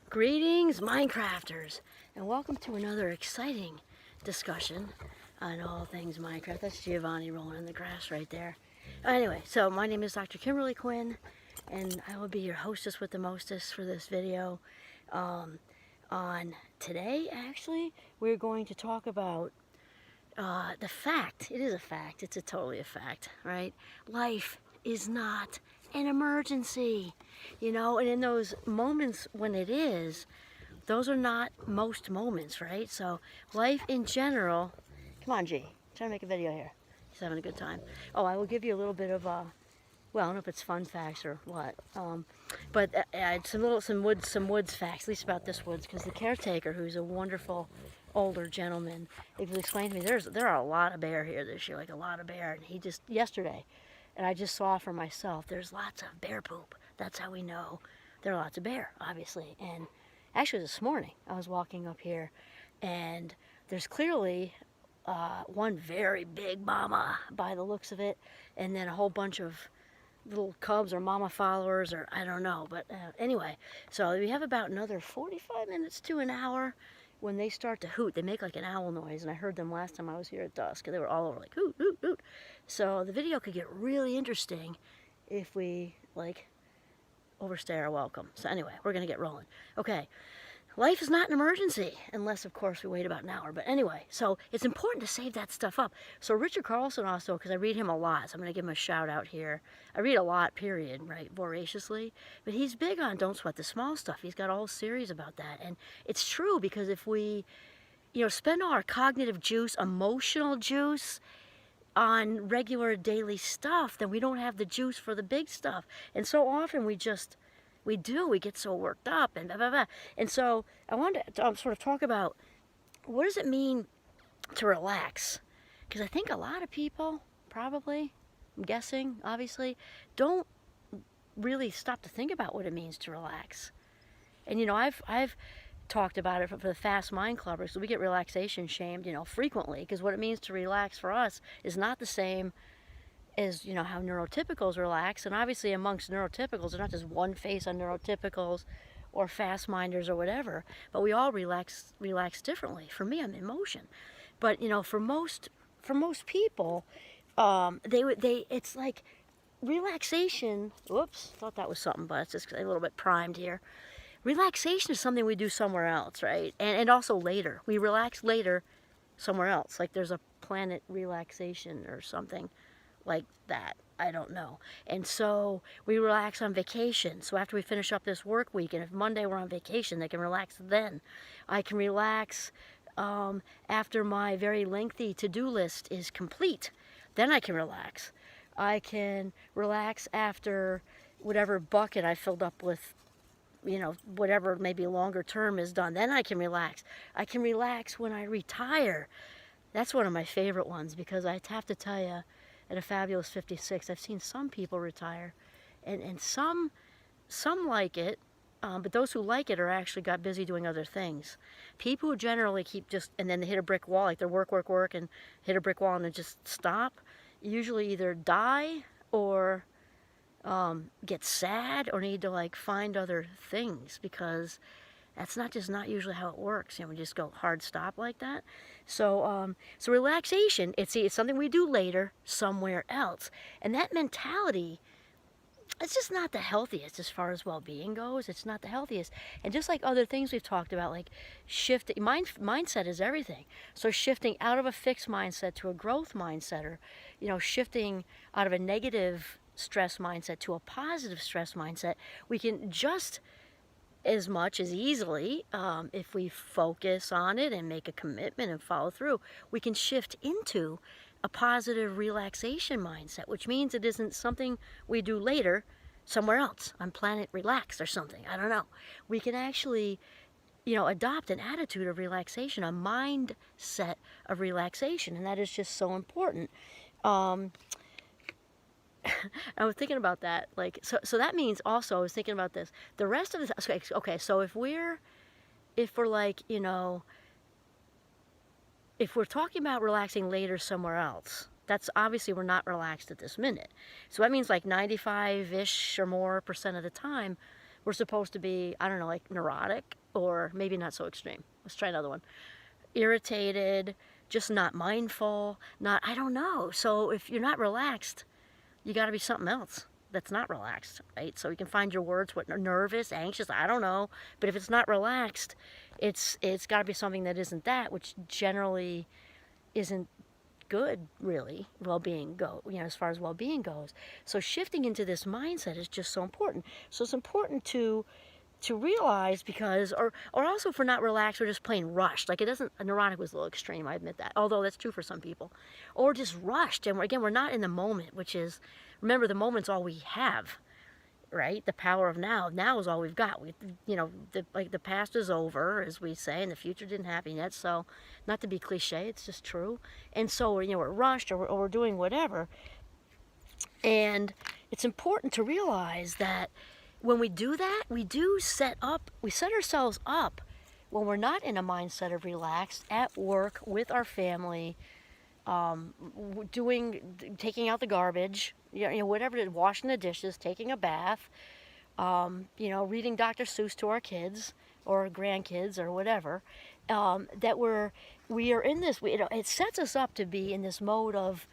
Greetings, Minecrafters, and welcome to another exciting discussion on all things Minecraft. That's Giovanni rolling in the grass right there. Anyway, so my name is Dr. Kimberly Quinn, and I will be your hostess with the mostest for this video. On today, actually, we're going to talk about the fact. It is a fact. It's totally a fact, right? Life is not an emergency, you know, and in those moments when it is, those are not most moments, right? So life in general, come on, G, trying to make a video here. He's having a good time. Oh, I will give you a little bit of well, I don't know if it's fun facts or what, but some woods facts, at least about this woods, because the caretaker, who's a wonderful older gentleman, he explained to me there are a lot of bear here this year, like a lot of bear, and he just yesterday. And I just saw for myself, there's lots of bear poop. That's how we know there are lots of bear, obviously. And actually this morning, I was walking up here, and there's clearly one very big mama by the looks of it, and then a whole bunch of little cubs or mama followers, or I don't know. But anyway, so we have about another 45 minutes to an hour when they start to hoot. They make like an owl noise, and I heard them last time I was here at dusk, and they were all over like hoot, hoot, hoot. So the video could get really interesting if we like overstay our welcome. So anyway, we're gonna get rolling. Okay, life is not an emergency unless, of course, we wait about an hour. But anyway, so it's important to save that stuff up. So Richard Carlson also, because I read him a lot, so I'm gonna give him a shout out here. I read a lot, period, right, voraciously. But he's big on don't sweat the small stuff. He's got a whole series about that, and it's true, because if we, you know, spend all our cognitive juice, emotional juice on regular daily stuff, then we don't have the juice for the big stuff. And so often we get so worked up and blah, blah, blah. And so I wanted to sort of talk about, what does it mean to relax? Because I think a lot of people probably, I'm guessing, obviously, don't really stop to think about what it means to relax. And, you know, I've talked about it for the Fast Mind Clubbers. So we get relaxation shamed, you know, frequently, because what it means to relax for us is not the same as, you know, how neurotypicals relax. And obviously amongst neurotypicals, there's not just one face on neurotypicals or fast minders or whatever, but we all relax differently. For me, I'm in motion. But, you know, for most people, it's like relaxation. Whoops, thought that was something, but it's just a little bit primed here. Relaxation is something we do somewhere else, right? And also later. We relax later somewhere else. Like there's a planet relaxation or something like that. I don't know. And so we relax on vacation. So after we finish up this work week, and if Monday we're on vacation, they can relax then. I can relax after my very lengthy to-do list is complete. Then I can relax. I can relax after whatever bucket I filled up with, you know, whatever maybe longer term is done. Then I can relax. I can relax when I retire. That's one of my favorite ones, because I have to tell you, at a fabulous 56, I've seen some people retire, and some like it, but those who like it are actually got busy doing other things. People who generally keep just, and then they hit a brick wall, like they work, and hit a brick wall and then just stop, usually either die or get sad or need to like find other things, because that's not usually how it works. You know, we just go hard stop like that. So so relaxation, it's something we do later somewhere else, and that mentality, it's just not the healthiest as far as well-being goes. It's not the healthiest. And just like other things we've talked about, like shifting, mindset is everything. So shifting out of a fixed mindset to a growth mindset, or, you know, shifting out of a negative stress mindset to a positive stress mindset, we can just as much as easily, if we focus on it and make a commitment and follow through, we can shift into a positive relaxation mindset, which means it isn't something we do later somewhere else on planet relax or something. I don't know. We can actually, you know, adopt an attitude of relaxation, a mindset of relaxation, and that is just so important. I was thinking about that, like, so that means also, I was thinking about this, the rest of the, okay, so if we're like, you know, if we're talking about relaxing later somewhere else, that's obviously we're not relaxed at this minute. So that means like 95-ish or more % of the time, we're supposed to be, I don't know, like neurotic, or maybe not so extreme. Let's try another one. Irritated, just not mindful, not, I don't know. So if you're not relaxed, you got to be something else that's not relaxed, right? So you can find your words, what, nervous, anxious, I don't know. But if it's not relaxed, it's got to be something that isn't that, which generally isn't good, really. As far as well-being goes. So shifting into this mindset is just so important. So it's important to realize, because, or also, if we're not relaxed, we're just plain rushed. Like, it doesn't, a neurotic was a little extreme, I admit that, although that's true for some people. Or just rushed, and we're not in the moment, which is, remember, the moment's all we have, right? The power of now. Now is all we've got. The past is over, as we say, and the future didn't happen yet. So, not to be cliche, it's just true. And so, we're rushed, or we're doing whatever. And it's important to realize that when we do that, we set ourselves up when we're not in a mindset of relaxed, at work, with our family, taking out the garbage, whatever it is, washing the dishes, taking a bath, reading Dr. Seuss to our kids or grandkids or whatever, that we are in this, it sets us up to be in this mode of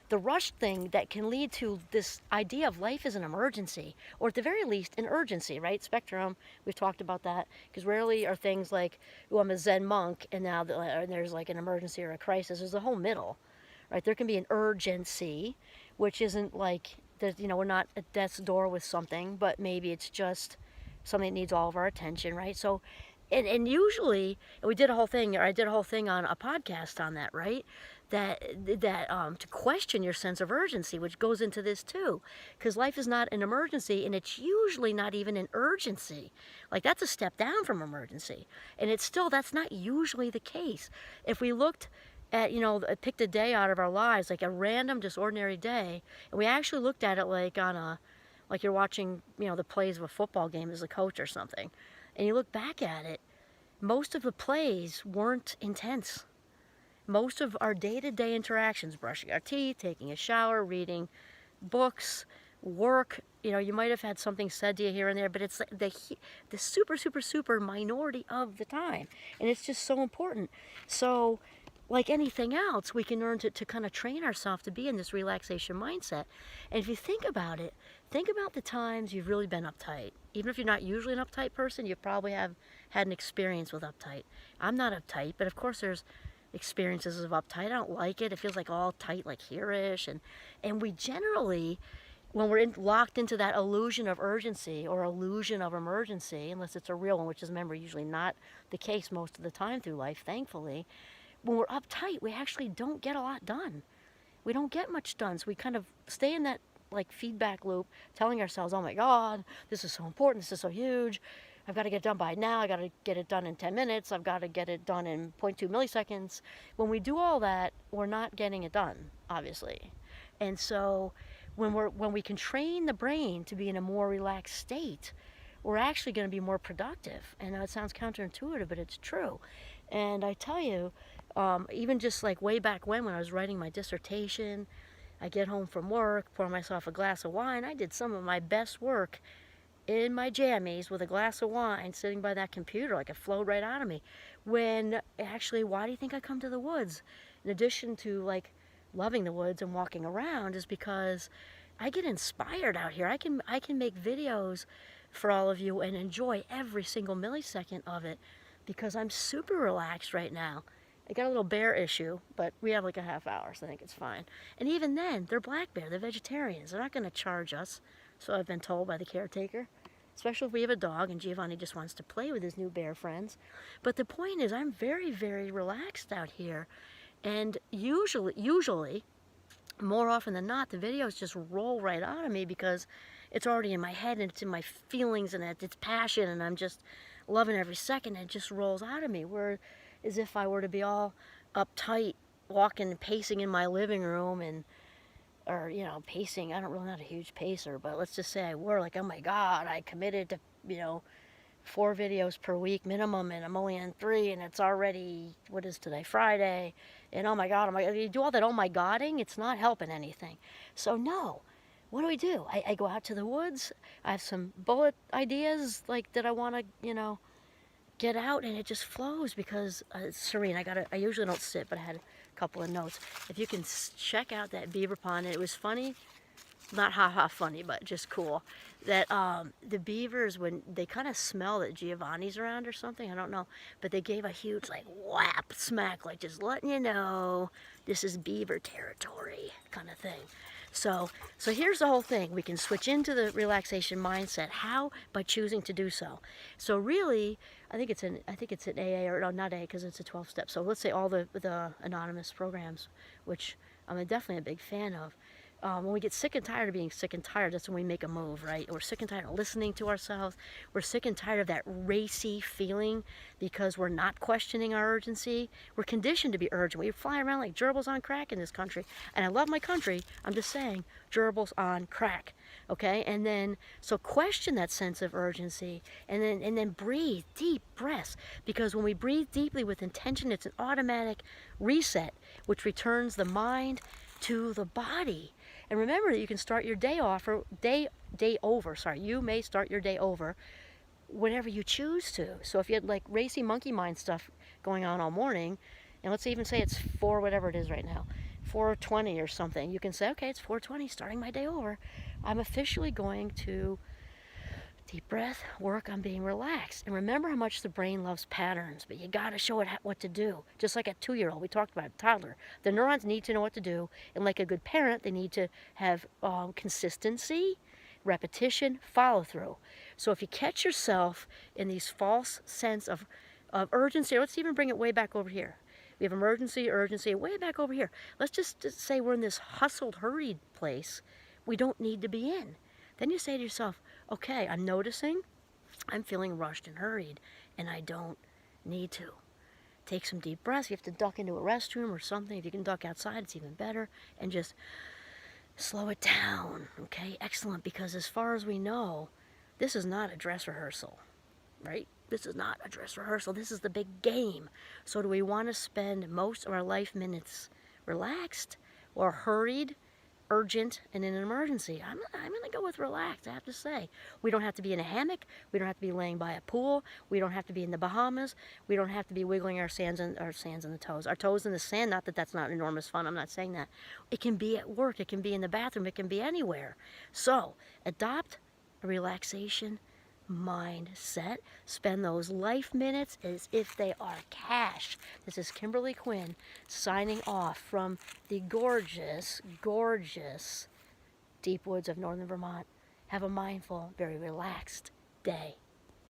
the rush thing that can lead to this idea of life as an emergency, or at the very least an urgency, right? Spectrum, we've talked about that, because rarely are things like, oh, I'm a Zen monk, and now there's like an emergency or a crisis. There's a whole middle, right? There can be an urgency, which isn't like, we're not at death's door with something, but maybe it's just something that needs all of our attention, right? So, and usually, I did a whole thing on a podcast on that, right? That to question your sense of urgency, which goes into this too, because life is not an emergency, and it's usually not even an urgency. Like, that's a step down from emergency, and that's not usually the case. If we looked at, picked a day out of our lives, like a random, just ordinary day, and we actually looked at it like like you're watching, the plays of a football game as a coach or something, and you look back at it, most of the plays weren't intense. Most of our day-to-day interactions, brushing our teeth, taking a shower, reading books, work, you might have had something said to you here and there, but it's the super, super, super minority of the time. And it's just so important. So, like anything else, we can learn to kind of train ourselves to be in this relaxation mindset. And if you think about it, think about the times you've really been uptight. Even if you're not usually an uptight person, you probably have had an experience with uptight. I'm not uptight, but of course there's experiences of uptight. I don't like it. It feels like all tight, like here-ish. And we generally, when we're locked into that illusion of urgency or illusion of emergency, unless it's a real one, which is, remember, usually not the case most of the time through life, thankfully, when we're uptight, we actually don't get a lot done. We don't get much done. So we kind of stay in that like feedback loop, telling ourselves, oh my God, this is so important, this is so huge, I've got to get it done by now, I got to get it done in 10 minutes, I've got to get it done in 0.2 milliseconds. When we do all that, we're not getting it done, obviously. And so when we can train the brain to be in a more relaxed state, we're actually going to be more productive. And it sounds counterintuitive, but it's true. And I tell you, even just like way back when I was writing my dissertation, I get home from work, pour myself a glass of wine. I did some of my best work in my jammies with a glass of wine, sitting by that computer, like it flowed right out of me. When actually, why do you think I come to the woods? In addition to like loving the woods and walking around, is because I get inspired out here. I can make videos for all of you and enjoy every single millisecond of it, because I'm super relaxed right now. I got a little bear issue, but we have like a half hour, so I think it's fine. And even then, they're black bear, they're vegetarians. They're not going to charge us, so I've been told by the caretaker. Especially if we have a dog and Giovanni just wants to play with his new bear friends. But the point is, I'm very, very relaxed out here. And usually, more often than not, the videos just roll right out of me because it's already in my head and it's in my feelings and it's passion, and I'm just loving every second, and it just rolls out of me. Where as if I were to be all uptight, walking and pacing in my living room, or pacing. I don't really, not a huge pacer, but let's just say I were like, oh my God, I committed to 4 videos per week minimum, and I'm only on 3, and it's already, what is today, Friday, and oh my God, you do all that oh my Godding, it's not helping anything. So no, what do? I go out to the woods. I have some bullet ideas like that I want to, get out, and it just flows because it's serene. I usually don't sit, but I had a couple of notes. If you can check out that beaver pond, and it was funny, not ha ha funny, but just cool. That the beavers, when they kind of smell that Giovanni's around or something, I don't know, but they gave a huge like whap smack, like just letting you know this is beaver territory kind of thing. So here's the whole thing. We can switch into the relaxation mindset. How? By choosing to do so. So really, I think it's an AA, or no, not AA, because it's a 12-step. So let's say all the anonymous programs, which I'm definitely a big fan of. When we get sick and tired of being sick and tired, that's when we make a move, right? We're sick and tired of listening to ourselves. We're sick and tired of that racy feeling because we're not questioning our urgency. We're conditioned to be urgent. We fly around like gerbils on crack in this country. And I love my country. I'm just saying, gerbils on crack. Okay? And then, so question that sense of urgency, and then breathe deep breaths. Because when we breathe deeply with intention, it's an automatic reset, which returns the mind to the body. And remember that you can start your day off, or day over, sorry, you may start your day over whenever you choose to. So if you had like racy monkey mind stuff going on all morning, and let's even say it's 4, whatever it is right now, 4:20 or something, you can say, okay, it's 4:20, starting my day over. I'm officially going to deep breath, work on being relaxed. And remember how much the brain loves patterns, but you got to show it what to do. Just like a 2-year-old, we talked about, a toddler. The neurons need to know what to do. And like a good parent, they need to have consistency, repetition, follow through. So if you catch yourself in these false sense of urgency, let's even bring it way back over here. We have emergency, urgency, way back over here. Let's just say we're in this hustled, hurried place we don't need to be in. Then you say to yourself, okay, I'm noticing I'm feeling rushed and hurried, and I don't need to. Take some deep breaths. If you have to duck into a restroom or something, if you can duck outside, it's even better. And just slow it down, okay? Excellent, because as far as we know, this is not a dress rehearsal, right? This is not a dress rehearsal. This is the big game. So do we want to spend most of our life minutes relaxed or hurried, urgent, and in an emergency? I'm going to go with relaxed, I have to say. We don't have to be in a hammock. We don't have to be laying by a pool. We don't have to be in the Bahamas. We don't have to be wiggling our sands in the toes. Our toes in the sand, not that that's not enormous fun. I'm not saying that. It can be at work. It can be in the bathroom. It can be anywhere. So adopt a relaxation mindset. Spend those life minutes as if they are cash. This is Kimberly Quinn signing off from the gorgeous, gorgeous deep woods of northern Vermont. Have a mindful, very relaxed day.